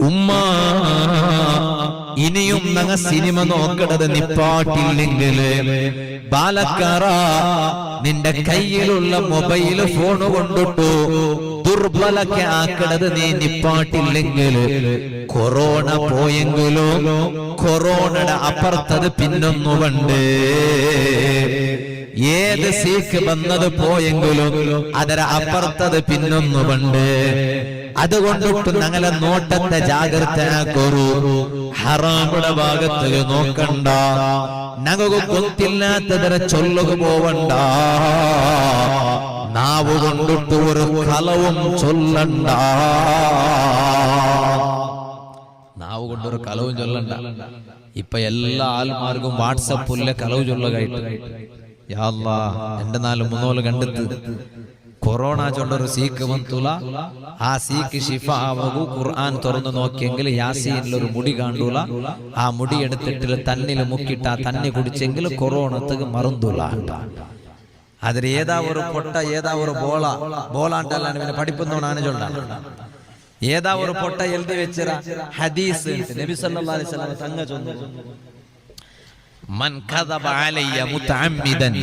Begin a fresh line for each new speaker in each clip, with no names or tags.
ഉമ്മ ഇനിയും ഞങ്ങ സിനിമ നോക്കണത് നിപ്പാട്ടില്ലെങ്കിൽ ബാലക്കാറ നിന്റെ കയ്യിലുള്ള മൊബൈൽ ഫോൺ കൊണ്ടിട്ടു ദുർബലക്കെ ആക്കണത് നീ നിപ്പാട്ടില്ലെങ്കിൽ കൊറോണ പോയെങ്കിലോ കൊറോണയുടെ അപ്പുറത്തത് പിന്നൊന്നുമുണ്ട്. ഏത് സീക്ക് വന്നത് പോയെങ്കിലും അതര അപ്പുറത്തത് പിന്നൊന്നുമുണ്ട്. അതുകൊണ്ടിട്ട് ഞങ്ങളെ നോട്ടത്തെ ജാഗ്രതയാക്കൊരു ഹറാമുടെ ഭാഗത്ത് നോക്കണ്ട. ഞങ്ങൾക്ക് ഗൊത്തില്ലാത്തതര ചൊല്ലുക പോവണ്ട. നാവ് കൊണ്ടിട്ട് ഒരു കളവും ചൊല്ലണ്ട. നാവ് കൊണ്ടൊരു കളവും ചൊല്ലണ്ട. ഇപ്പൊ എല്ലാ ആൾമാർക്കും വാട്സപ്പിലെ കളവ് ചൊല്ലുകയായിട്ട് യാ അല്ലാഹ് എന്റെ 4-3 കണ്ടെത്ത് കൊറോണ ചൊല്ലൊരു സീക്ക് വന്നൂല. ആ സീക്ക് ഷിഫ ആവൂ. ഖുർആൻ തുറന്നു നോക്കിയെങ്കിൽ യാസീനിലൊരു മുടി കാണൂല. ആ മുടി എടുത്തിട്ട് തന്നിൽ മുക്കിട്ട് ആ തന്നി കുടിച്ചെങ്കിൽ കൊറോണക്ക് മറന്നൂല. അതിൽ ഏതാ ഒരു പൊട്ട ഏതാ ഒരു ബോളാണ്ടല്ലാണ് ഇവനെ പഠിപ്പുന്നവനാണ് ചൊല്ലാണ്. ഏതാ ഒരു പൊട്ട എഴുതി വെച്ചിര ഹദീസ് നബി സല്ലല്ലാഹു അലൈഹി വസല്ലം തങ്ങ ചൊന്നു മൻ കദബ അലയ്യ മുതഅമ്മിദൻ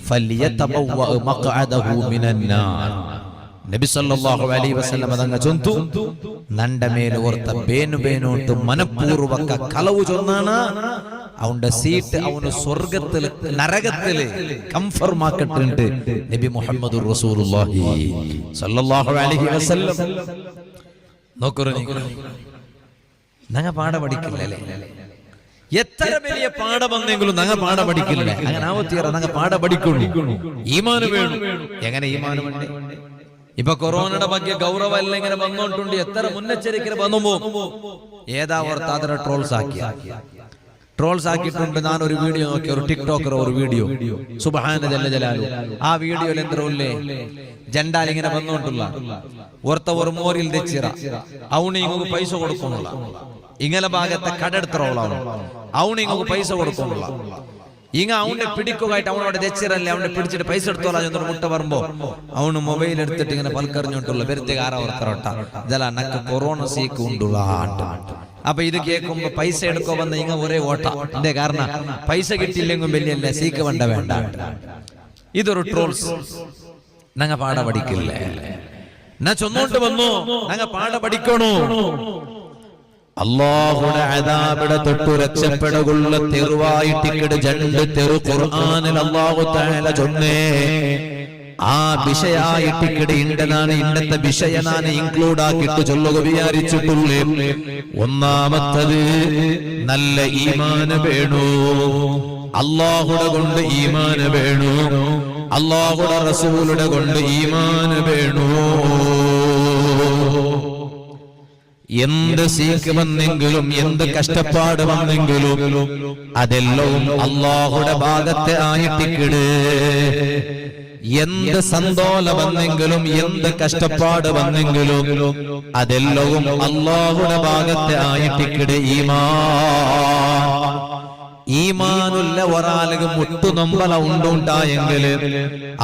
ഫലിയതബവ്വ മഖഅദഹു മിനൻ നാർ. നബി സല്ലല്ലാഹു അലൈഹി വസല്ലം തങ്ങ ചൊന്നു നണ്ട മേലെ ഓർത്ത ബേനുബേനോട്ട് മനപൂർവക കളവ് ചൊന്നാണ് അവന്റെ സീറ്റ് അവന് സ്വർഗത്തിൽ നരകത്തിൽ കൺഫർം ആക്കിയിട്ടുണ്ട് നബി മുഹമ്മദുർ റസൂലുള്ളാഹി സല്ലല്ലാഹു അലൈഹി വസല്ലം. നോക്കൂ ഞങ്ങ പാഠം പഠിക്കില്ലല്ലേ? എത്ര വലിയ പാഠം വന്നെങ്കിലും ഞങ്ങ പാഠം പഠിക്കില്ല. അങ്ങനെ ആവത്തിയറ ഞങ്ങ പാഠം പഠിക്കുന്നു. ഈമാന് വേണം. എങ്ങനെ ഈമാന് വേണ്ടേ? ഇപ്പൊ കൊറോണയുടെ ಬಗ್ಗೆ ಗೌರವ ಎಲ್ಲ ഇങ്ങനെ വന്നോണ്ടുണ്ട്. എത്ര മുന്നെച്ചരിക്കൽ വന്നുമ്പോ ഏതാ ഓർത്ത് അതിനെ ട്രോൾസ് ആക്കിയിട്ടുണ്ട്. ഞാനൊരു വീഡിയോ നോക്കി, ഒരു ടിക്ടോക്കർ ഒരു വീഡിയോ സുബ്ഹാന ജല്ല ജലാലു. ആ വീഡിയോയിൽ എന്തരല്ലേ ജണ്ടാൽ ഇങ്ങനെ വന്നോണ്ടുള്ള ഓർത്ത ഒരു മോരിൽ തെച്ചിറ അവന് ഇങ്ങോട്ട് പൈസ കൊടുക്കുന്നുള്ള ഇങ്ങനെ ഭാഗത്തെ കടെടുത്തോളാണ് അവന് ഇങ്ങോട്ട് പൈസ കൊടുക്കുന്നുള്ള ഇങ്ങ അവന്റെ പിടിക്കുകയായിട്ട് അവനോട് തെച്ചിറല്ലേ അവനെ പിടിച്ചിട്ട് പൈസ എടുത്തോളാം എന്നൊരു മുട്ട പറയുമ്പോ അവന് മൊബൈൽ എടുത്തിട്ട് ഇങ്ങനെ പൽക്കറിഞ്ഞോണ്ടുള്ള വെറുതെ ആരാ ഓർത്തറോട്ട ജല നക്ക് കൊറോണ സീക്ക് ഉണ്ടുള്ള ആട്ട്. അപ്പൊ ഇത് കേൾക്കുമ്പോ പൈസ എടുക്കോ വന്ന ഇങ്ങ ഒരേ ഓട്ട. എന്തേ കാരണം പൈസ കിട്ടിയില്ലെങ്കിൽ വലിയല്ലേ സീക്ക് വേണ്ട. ഇതൊരു ട്രോൾസ്. ഞങ്ങ പാഠ പഠിക്കില്ലേ? ഞാൻ ചൊന്നോണ്ട് വന്നു ഞങ്ങ പാഠ പഠിക്കണോ? അല്ലാഹുടെ അദാബിടെ തൊട്ടു രക്ഷപ്പെടുകയുള്ള തെരുവായിട്ടിക്കട് 2 തെരു ഖുർആനിൽ അല്ലാഹു തആല ചൊന്നേ. ആ വിഷയായിട്ടിക്കട് ഇന്നത്തെ വിഷയനാണ് ഇൻക്ലൂഡ് ആക്കിയിട്ട് ചൊല്ലുക വിചാരിച്ചിട്ടുള്ളേ. ഒന്നാമത്തത് നല്ല ഈമാന് വേണു. അല്ലാഹുടെ കൊണ്ട് ഈമാന് വേണു. അല്ലാഹുടെ റസൂലുടെ കൊണ്ട് ഈമാന് വേണു. എന്ത് സീക്ക് വന്നെങ്കിലും എന്ത് കഷ്ടപ്പാട് വന്നെങ്കിലും അതെല്ലാം അല്ലാഹുടെ ഭാഗത്തെ ആയിട്ടിക്കിട്. എന്ത് സന്തോല വന്നെങ്കിലും എന്ത് കഷ്ടപ്പാട് വന്നെങ്കിലും അതെല്ലാം അല്ലാഹുടെ ഭാഗത്തെ ആയിട്ടിക്കിട്. ഈമാനുള്ള ഒരാൾക്ക് മുട്ടുനൊമ്പല ഉണ്ടുണ്ടായെങ്കിൽ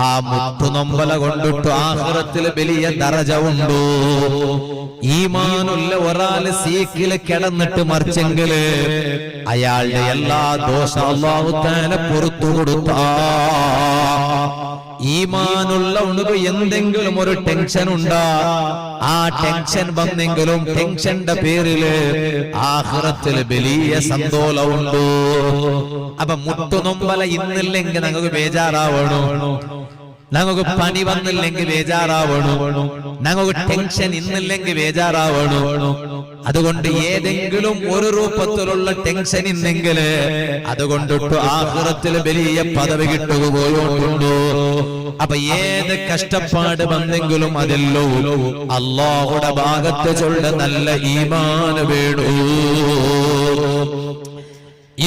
ആ മുട്ടുനൊമ്പല കൊണ്ടിട്ട് ആഖിറത്തിൽ വലിയ ദറജ ഉണ്ടോ. ഈമാനുള്ള ഒരാള് സീക്കില് കിടന്നിട്ട് മറിച്ചെങ്കില് അയാളുടെ എല്ലാ ദോഷം അല്ലാഹു തആല പുറത്തു കൊടുത്താ. ഈമാനുള്ള ഉണക്ക് എന്തെങ്കിലും ഒരു ടെൻഷൻ ഉണ്ടാ, ആ ടെൻഷൻ വന്നെങ്കിലും ടെൻഷന്റെ പേരില് ആഖിറത്തിൽ വലിയ സന്തോഷമുണ്ട്. അപ്പൊ മുട്ടുനൊമ്പല ഇന്നില്ലെങ്കിൽ ഞങ്ങൾക്ക് ബേജാറാവണോ? ഞങ്ങൾക്ക് പനി വന്നില്ലെങ്കിൽ ബേജാറാവണോ? ഞങ്ങൾക്ക് ടെൻഷൻ ഇന്നില്ലെങ്കിൽ ബേജാറാവണോ? അതുകൊണ്ട് ഏതെങ്കിലും ഒരു രൂപത്തിലുള്ള ടെൻഷൻ ഇന്നെങ്കിൽ അതുകൊണ്ടിട്ട് ആഖിറത്തിൽ വലിയ പദവി കിട്ടുകയുള്ളൂ. അപ്പൊ ഏത് കഷ്ടപ്പാട് വന്നെങ്കിലും അതെല്ലോ അല്ലാഹുടെ ഭാഗത്ത് ചൊല്ല നല്ല ഈമാൻ വേണു.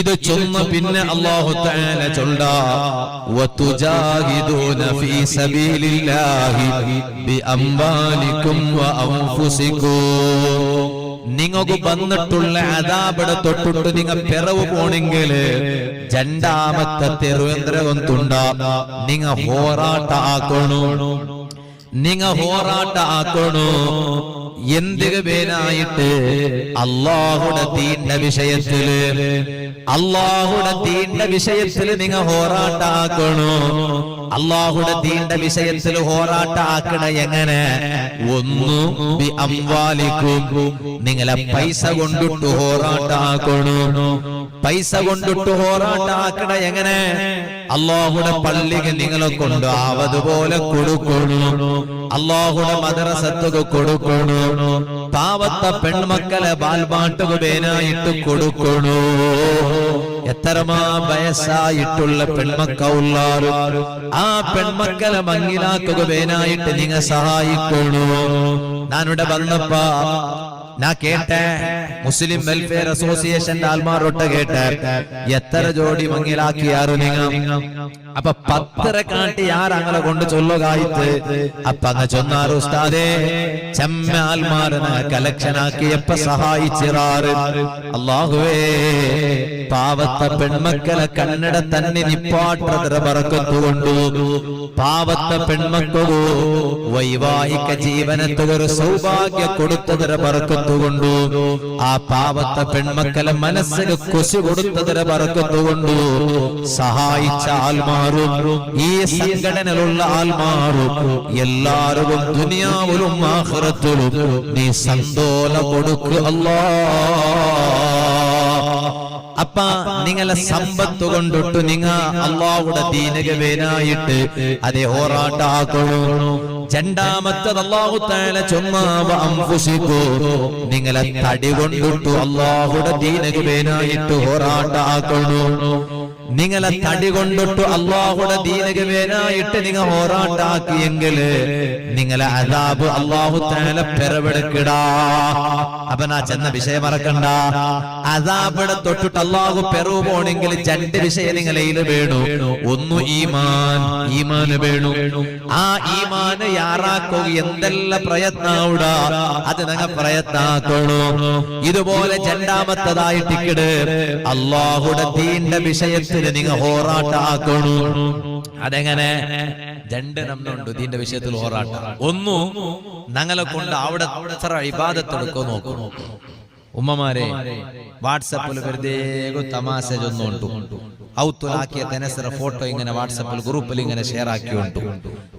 ഇത് ചൊന്ന പിന്നെ അല്ലാഹു തആല ചൊല്ല വതുജാഹിദൂന ഫീ സബീലില്ലാഹി ബിഅംവാലികും വഅൻഫുസികും. നിങ്ങൾക്ക് വന്നിട്ടുള്ള അദാബിടെ തൊട്ടിട്ട് നിങ്ങൾ പിറവ് പോണെങ്കിൽ രണ്ടാമത്തെ തെരുവേന്ദ്രവന്തുണ്ട നിങ്ങൾ ഹോറാട്ട ആക്കണോ. നിങ്ങൾ ഹോറാട്ട ആക്കണോ. എന്തിക പേനായിട്ട് അല്ലാഹുടെ ദീന്റെ വിഷയത്തില് നിങ്ങ ഹോറാട്ടാക്കണോ. അല്ലാഹുടെ ദീന്റെ വിഷയത്തിൽ ഹോറാട്ടാക്കണ എങ്ങനെ? ഒന്നു ബി അംവാലിക്കും, നിങ്ങളെ പൈസ കൊണ്ടിട്ട് ഹോറാട്ടാക്കണോ. പൈസ കൊണ്ടിട്ട് ഹോറാട്ടാക്കണ എങ്ങനെ? അല്ലാഹുടെ പള്ളിക്ക് നിങ്ങളെ കൊണ്ട് ആവതുപോലെ കൊടുക്കണു. അല്ലാഹുടെ മദ്രസത്തുക്ക് കൊടുക്കണു. പാവത്ത പെൺമക്കളെ ബാൽപാട്ടുക പേനായിട്ട് കൊടുക്കണു. എത്രമാ വയസ്സായിട്ടുള്ള പെൺമക്കളുള്ളാരും ആ പെൺമക്കളെ മങ്ങിലാക്കുക പേനായിട്ട് നിങ്ങൾ സഹായിക്കണു. ഞാനിവിടെ വന്നപ്പ ഞാൻ കേട്ട മുസ്ലിം വെൽഫെയർ അസോസിയേഷന്റെ ആൽമാരോട്ട് കേട്ട എത്ര ജോഡി മങ്ങിലാക്കിയാറ് നിങ്ങൾ. അപ്പൊ 10 കാട്ടി ആരങ്ങളെ കൊണ്ട് ചൊല്ലുകായിട്ട് അപ്പൊ അങ്ങ് ചൊന്നാറ് ഉസ്താദേ ചെമ്മ ആൽമാരനെ കളക്ഷൻ ആക്കിയപ്പ സഹായിച്ചിറാറ്. അല്ലാഹുവേ പാവത്ത പെൺമക്കളെ കന്നഡ തന്നെ നിപ്പാട്ടത്ര ബറക്കത്തുകൊണ്ടു. പാവത്ത പെൺമക്കಳು വൈവാഹിക ജീവനത്തൊരു സൗഭാഗ്യ കൊടുത്തതിര ബറക്കത്തുകൊണ്ടു. ആ പാവത്ത പെൺമക്കളെ മനസ്സിന് കുശി കൊടുത്തതിര ബറക്കത്തുകൊണ്ടു. സഹായിച്ച ആൽമാരും ഈ സംഘടനയിലുള്ള ആൽമാരും എല്ലാവരും ദുനിയാവിലും ആഖിറത്തിലും നീ സന്തോഷം കൊടുക്കുക അല്ലാഹ്. അപ്പ നിങ്ങളെ സമ്പത്ത് കൊണ്ടിട്ട് നിങ്ങ അല്ലാഹുടെ ദീനിന് വേനായിട്ട് അതേ ഹോറാട്ടാക്കണോ. രണ്ടാമത്തത് അല്ലാഹു തആല ചൊന്നാവ അൻഫുസികു, നിങ്ങളെ തടി കൊണ്ടിട്ട് അല്ലാഹുടെ ദീനിന് വേനായിട്ട് ഹോറാട്ടാക്കണോ. നിങ്ങളെ തടി കൊണ്ടിട്ട് അല്ലാഹുടെ ദീനിന് വേനായിട്ട് നിങ്ങൾ ഹോറാട്ടാക്കിയെങ്കിൽ നിങ്ങളെ അദാബ് അല്ലാഹു തആല പെരവെടുക്കടാ. അപ്പൊ നാ ചെന്ന വിഷയം മറക്കണ്ട. അദാബിടെ തൊട്ടിട്ട് അല്ലാഹു പെറു പോണെങ്കിൽ 2 വിഷയം നിങ്ങളെ വേണു. ഒന്ന് ഈമാന് വേണു. ആ ഈമാന് യാറാക്കുക എന്തെല്ലാം പ്രയത്നൂട അത് നിങ്ങൾ പ്രയത്നാക്കണോ. ഇതുപോലെ രണ്ടാമത്തതായിട്ടിക്കട് അല്ലാഹുടെ ദീന്റെ വിഷയത്തിൽ നിങ്ങൾ ഹോറാട്ടാക്കണു. അതെങ്ങനെ? 2 നമ്മളുണ്ട് ദീന്റെ വിഷയത്തിൽ ഹോറാട്ട. ഒന്നു ഞങ്ങളെ കൊണ്ട് അവിടെ എത്ര ഇബാദത്ത് എടുക്കോ നോക്കണു. ഉമ്മമാരെ വാട്സപ്പിൽ വെറുതെ തമാശ ചൊന്നുണ്ടു. ഔത്തുലാക്കിയ തെനസറ ഫോട്ടോ ഇങ്ങനെ വാട്സപ്പിൽ ഗ്രൂപ്പിൽ ഇങ്ങനെ ഷെയർ ആക്കി ഉണ്ടു.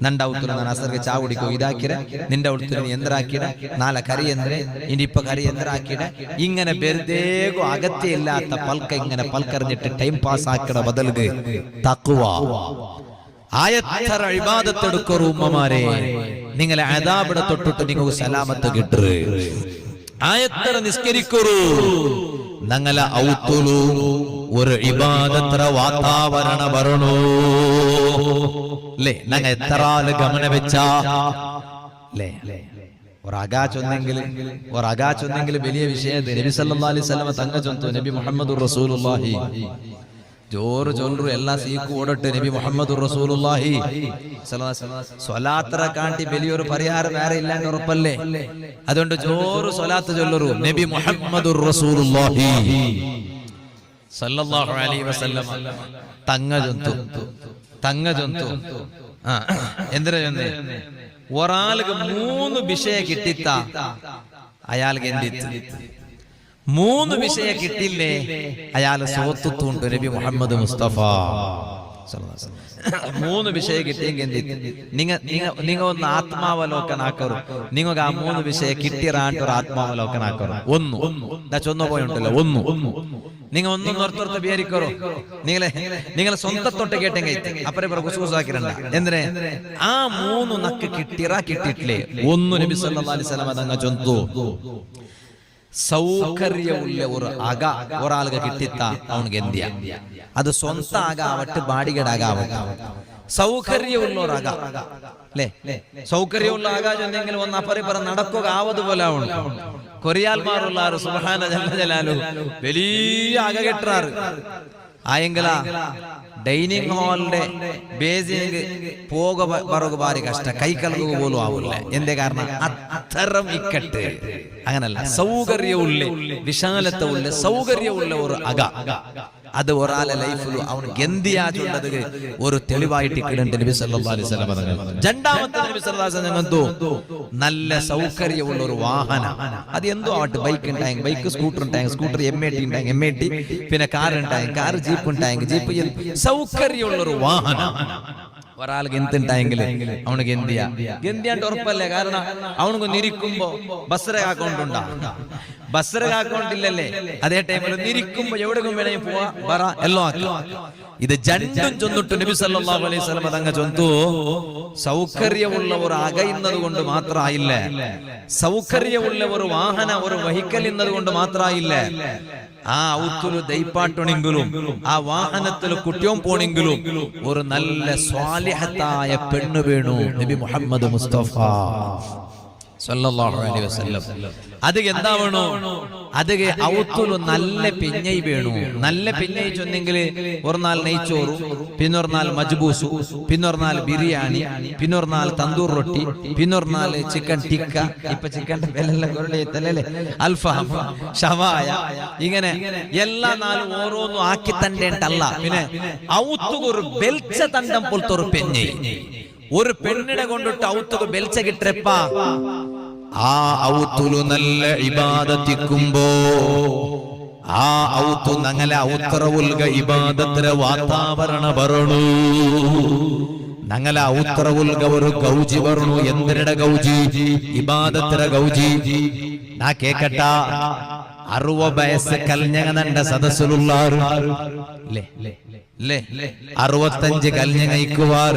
നിന്റെ ഔത്തുല ನಾನು ಅಸರ್ಗೆ ಚಾ ಕುಡಿಕೋ ಇದಾಕಿರೆ, ನಿಂದ ಔത്തുಲ ನೀ ಎಂದರಾಕಿಡ, ನಾಳೆ ಕರಿ ಎಂದ್ರೆ ಇನಿಪ್ಪ ಕರಿ ಎಂದರಾಕಿಡ. ഇങ്ങനെ വെറുതേകോ അകത്യ ഇല്ലാത്ത പൽക്ക ഇങ്ങനെ പൽക്കറിഞ്ഞിട്ട് ടൈം പാസ് ആക്കിട ബദൽഗ് തഖ്വ ആയത്തറ ഇബാദത്ത് എടുക്കറു. ഉമ്മമാരെ നിങ്ങളെ അദാബിടെ തൊട്ടിട്ട് നിങ്ങൾക്ക് സലാമത്ത് കിട്ടറ്. ആയത്തറ നിസ്കരിക്കറു. ഞങ്ങളെ ഔത്തുലു ഒരു ഇബാദത്ര വാതാവരണ വരണോ അല്ലേ? ഞങ്ങൾ എത്ര ഗമന വെച്ചാ അല്ലേ? ഒരകാച്ചൊന്നെങ്കിൽ വലിയ വിഷയത്തെ നബി സല്ലല്ലാഹു അലൈഹി വസല്ലം തങ്ങ ചൊന്തു. നബി മുഹമ്മദുർ റസൂലുള്ളാഹി ജോറ് ചൊല്ലു എല്ലാ സീക്കു ഓടട്ടെ. നബി മുഹമ്മദുർ റസൂലുള്ളാഹി സ്വലാത്തറ കാട്ടി വലിയൊരു പരിഹാരം വേറെ ഇല്ലാണ്ട് ഉറപ്പല്ലേ? അതുകൊണ്ട് ജോറ് സ്വലാത്ത് ചൊല്ലറു. നബി മുഹമ്മദുർ റസൂലുള്ളാഹി സല്ലല്ലാഹു അലൈഹി വസല്ലം തങ്ങ ചൊന്തു. എന്തിനാ ചൊന്നേ? ഒരാൾക്ക് 3 വിഷയ കിട്ടിത്ത അയാൾക്ക് എന്തിത്ത് 3 വിഷയ കിട്ടില്ലേ അയാള് സോത്തുണ്ട്. നബി മുഹമ്മദ് മുസ്തഫ 3 വിഷയ കിട്ടിയെങ്കിൽ നിങ്ങ ഒന്ന് ആത്മാവലോകനാക്കರು. നിങ്ങൾക്ക് ആ 3 വിഷയ കിട്ടിറാണ്ടൊരു ആത്മാവലോകനാക്കರು. ഒന്ന് ചൊന്നു പോയുണ്ടല്ലോ. ഒന്ന് നിങ്ങൾ ഒന്നും നിർത്തോർത്ത് വിചാരിക്കറോ. നിങ്ങളെ സ്വന്തത്തൊട്ട് കേട്ടെങ്കിൽ അപ്പറേ കുസുകുസാക്കിരണ്ട. എന്തിനെ ആ 3 നക്ക് കിട്ടിയിട്ടില്ലേ? ഒന്ന് നബി സല്ലല്ലാഹു അലൈഹി വസല്ലം തങ്ങ ചൊന്തു. സൗകര്യമുള്ള ഒരു അക ഒരാൾക്ക് കിട്ടിത്ത അവനക്ക് എന്തിയ അത് സ്വന്തം ആകാവട്ടെ ബാടികേടാകാവട്ടെ സൗകര്യമുള്ള ഒരു അക അല്ലേ? സൗകര്യമുള്ള ആകാ ചെന്നെങ്കിൽ ഒന്ന് അപ്പറിപ്പറ നടക്കുക ആവതുപോലെ ഉണ്ട്. കൊറിയാൽമാരുള്ളാറ് സുബ്ഹാന ജല്ല ജലാലു വലിയ അക കെട്ടാറ്. ആയെങ്കില ഡൈനിങ് ഹാളിന്റെ ബേസിങ് പോക പറക ഭാരി കഷ്ട, കൈ കലകുക പോലും ആവില്ല. എന്തേ കാരണം? അത്തരം ഇക്കട്ട് അങ്ങനല്ല. സൗകര്യമുള്ള വിശാലത്തുള്ള സൗകര്യമുള്ള ഒരു അക അത് ഒരാളെ ലൈഫിൽ അവൻ ഗന്തിയാ ചൊല്ലത് ഒരു തെളിവായിട്ട് ഇക്കിടേണ്ട നബി സല്ലല്ലാഹു അലൈഹി വസല്ലം തങ്ങൾ. രണ്ടാമത്തെ നബി സല്ലല്ലാഹു അലൈഹി വസല്ലം എന്തോ നല്ല സൗകര്യമുള്ള ഒരു വാഹനം, അത് എന്തോ ആവട്ടെ, ബൈക്ക് ഉണ്ടായെങ്കിൽ ബൈക്ക്, സ്കൂട്ടർ ഉണ്ടായെങ്കിൽ സ്കൂട്ടർ, MAT ഉണ്ടായെങ്കിൽ MAT, പിന്നെ കാർ ഉണ്ടായെങ്കിൽ കാർ, ജീപ്പ് ഉണ്ടായെങ്കിൽ ജീപ്പ്, സൗകര്യമുള്ള ഒരു വാഹനം. ഒരാൾക്ക് എന്തുണ്ടായെങ്കിൽ അവനക്ക് ഗന്തിയാണ്ട് ഉറപ്പല്ലേ. കാരണം അവനക്ക് ഇരിക്കുമ്പോ ബസ്സര അക്കൗണ്ട് ഉണ്ടാവും, ബസ്സര അക്കൗണ്ട് ഇല്ലല്ലേ, അതേ ടൈമിൽ ഇരിക്കുമ്പോ എവിടെയും വേണേ പോവാ, ബറ എല്ലാം ആക്കാം. ഇത് രണ്ടും ചൊന്നിട്ട് നബി സല്ലല്ലാഹു അലൈഹി വസല്ലം തങ്ങ ചൊന്തു. സൗകര്യമുള്ള ഒരു അകയുന്നത് കൊണ്ട് മാത്രമായില്ല, സൗകര്യമുള്ള ഒരു വാഹന, ഒരു വെഹിക്കൽ എന്നത് കൊണ്ട് മാത്രമായില്ല. ആ ഔത്തുല് ദൈപ്പാട്ടണെങ്കിലും ആ വാഹനത്തിൽ കുട്ടിയും പോണെങ്കിലും ഒരു നല്ല സ്വാലിഹത്തായ പെണ്ണ് വേണു നബി മുഹമ്മദ് മുസ്തഫ സല്ലല്ലാഹു അലൈഹി വസല്ലം. അത് എന്താ വേണോ, അത് ഔത്തുല് നല്ല പിഞ്ഞൈ വേണു. നല്ല പിഞ്ഞൈ ചൊന്നെങ്കിൽ ഒരു നാൾ നെയ്ച്ചോറും, പിന്നൊരു നാൾ മജ്ബൂസു, പിന്നൊരു നാൾ ബിരിയാണി, പിന്നൊരു നാൾ തന്തൂർ റൊട്ടി, പിന്നൊരു നാൾ ചിക്കൻ ടിക്ക, ഇപ്പൊ ചിക്കന്റെ വിലെല്ലാം കുറേ, അൽഫാം, ഷവായ, ഇങ്ങനെ എല്ലാ നാളും ഓരോന്നും ആക്കി തണ്ടേണ്ടല്ല. പിന്നെ ഔത്തുക ഒരു ബെൽച്ച തണ്ടം പോലത്തെ ഒരു പെഞ്ഞൈ, ഒരു പെണ്ണിനെ കൊണ്ടിട്ട് ഔത്തുക ബെൽച്ച കിട്ടപ്പ ആ ഔത്തുലു നല്ല ഇബാദത്തിക്കുമ്പോ ആ ഔത്തു നങ്ങല ഔത്തറവുൽഗ ഇബാദത്തിര വാതാവരണ ಬರಣು. നങ്ങല ഔത്തറവുൽഗ ഒരു ಗೌಜಿ ಬರಣು. എന്തിരുടെ ಗೌಜಿ? ഇബാദത്തിര ಗೌಜി. നാ കേക്കട്ട 60 വയസ്സ് കൽഞ്ഞങ്ങനണ്ട സദസ്സിലുള്ളാറ് 65 കൽഞ്ഞങ്ങ ഇക്കുവാർ